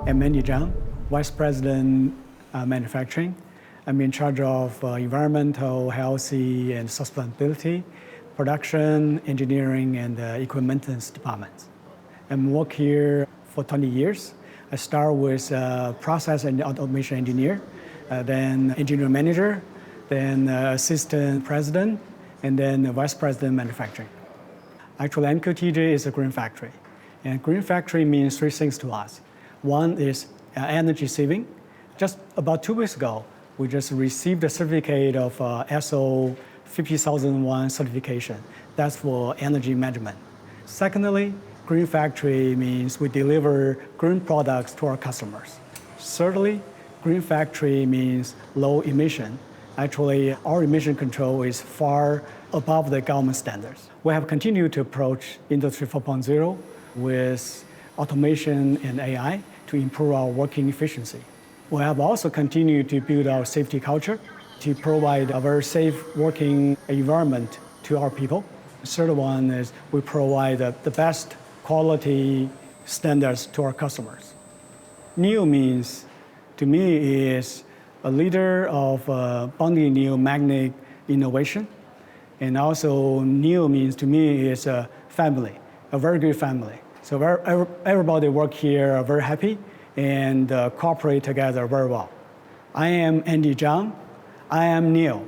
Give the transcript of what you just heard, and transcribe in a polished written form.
I'm Andy Zhang, Vice President Manufacturing. I'm in charge of environmental, healthy, and sustainability, production, engineering, and equipment maintenance departments. I'm work here for 20 years. I start with process and automation engineer, then engineering manager, then assistant president, and then vice president manufacturing. Actually, NQTJ is a green factory. And green factory means three things to us. One is energy saving. Just about 2 weeks ago, we just received a certificate of ISO 50001 certification. That's for energy management. Secondly, green factory means we deliver green products to our customers. Thirdly, green factory means low emission. Actually, our emission control is far above the government standards. We have continued to approach Industry 4.0 with automation and AI to improve our working efficiency. We have also continued to build our safety culture to provide a very safe working environment to our people. The third one is we provide the best quality standards to our customers. Neo means, to me, is a leader of bonding new magnet innovation. And also Neo means, to me, is a family, a very good family. So everybody work here are very happy and cooperate together very well. I am Andy Zhang. I am Neo.